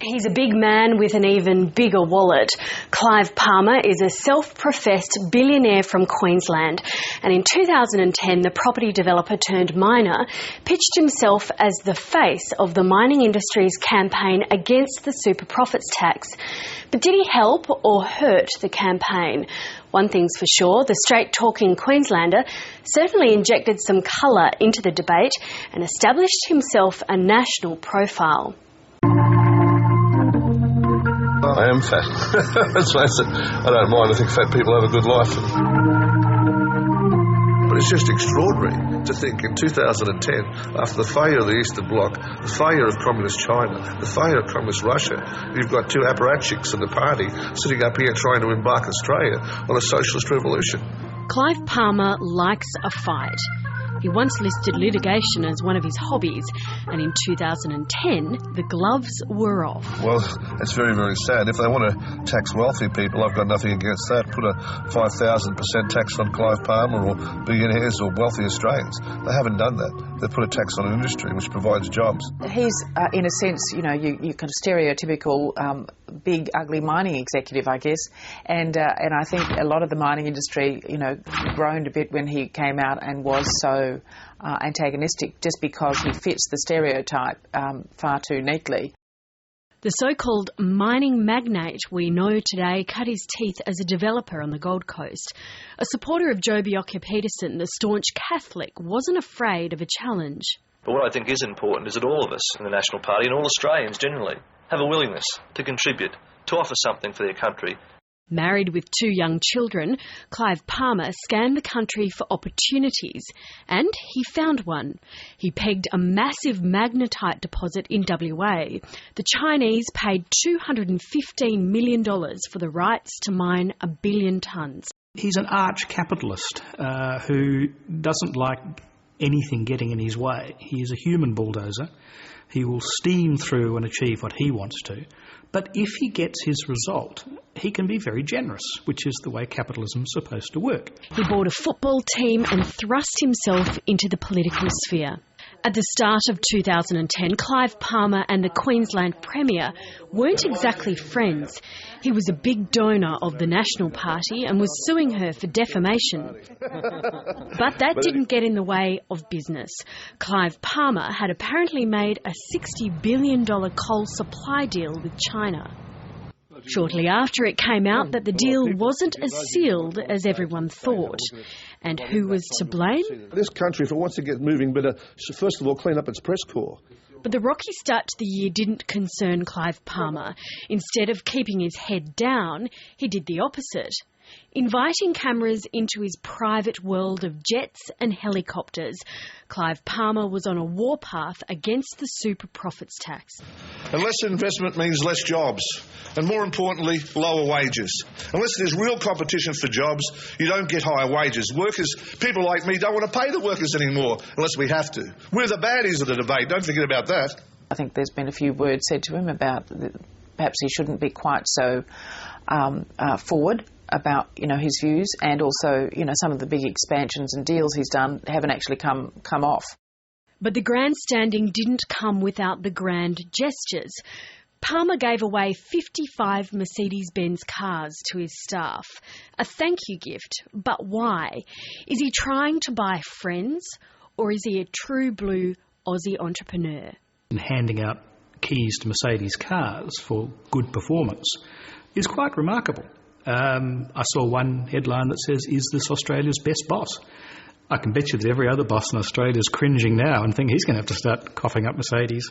He's a big man with an even bigger wallet. Clive Palmer is a self-professed billionaire from Queensland, and in 2010 the property developer turned miner pitched himself as the face of the mining industry's campaign against the super profits tax. But did he help or hurt the campaign? One thing's for sure, the straight-talking Queenslander certainly injected some colour into the debate and established himself a national profile. I am fat. Let's face it, I don't mind. I think fat people have a good life. But it's just extraordinary to think in 2010, after the failure of the Eastern Bloc, the failure of Communist China, the failure of Communist Russia, you've got two apparatchiks in the party sitting up here trying to embark Australia on a socialist revolution. Clive Palmer likes a fight. He once listed litigation as one of his hobbies, and in 2010, the gloves were off. Well, it's very, very sad. If they want to tax wealthy people, I've got nothing against that. Put a 5,000% tax on Clive Palmer or billionaires or wealthy Australians. They haven't done that. They've put a tax on industry, which provides jobs. He's, in a sense, you kind of stereotypical big, ugly mining executive, I guess. And I think a lot of the mining industry, groaned a bit when he came out and was so antagonistic, just because he fits the stereotype far too neatly. The so-called mining magnate we know today cut his teeth as a developer on the Gold Coast. A supporter of Joh Bjelke-Petersen, the staunch Catholic, wasn't afraid of a challenge. But what I think is important is that all of us in the National Party, and all Australians generally, have a willingness to contribute, to offer something for their country. Married with 2 young children, Clive Palmer scanned the country for opportunities, and he found one. He pegged a massive magnetite deposit in WA. The Chinese paid $215 million for the rights to mine 1 billion tonnes. He's an arch capitalist who doesn't like anything getting in his way. He is a human bulldozer. He will steam through and achieve what he wants to. But if he gets his result, he can be very generous, which is the way capitalism is supposed to work. He bought a football team and thrust himself into the political sphere. At the start of 2010, Clive Palmer and the Queensland Premier weren't exactly friends. He was a big donor of the National Party and was suing her for defamation. But that didn't get in the way of business. Clive Palmer had apparently made a $60 billion coal supply deal with China. Shortly after, it came out that the deal wasn't as sealed as everyone thought. And who was to blame? This country, if it wants to get moving, better first of all clean up its press corps. But the rocky start to the year didn't concern Clive Palmer. Instead of keeping his head down, he did the opposite. Inviting cameras into his private world of jets and helicopters, Clive Palmer was on a warpath against the super profits tax. And less investment means less jobs, and more importantly, lower wages. Unless there's real competition for jobs, you don't get higher wages. People like me don't want to pay the workers anymore unless we have to. We're the baddies of the debate, don't forget about that. I think there's been a few words said to him about perhaps he shouldn't be quite so forward about his views, and also some of the big expansions and deals he's done haven't actually come off. But the grandstanding didn't come without the grand gestures. Palmer gave away 55 Mercedes-Benz cars to his staff. A thank you gift, but why? Is he trying to buy friends, or is he a true blue Aussie entrepreneur? And handing out keys to Mercedes cars for good performance is quite remarkable. I saw one headline that says, "Is this Australia's best boss?" I can bet you that every other boss in Australia is cringing now and think he's going to have to start coughing up Mercedes.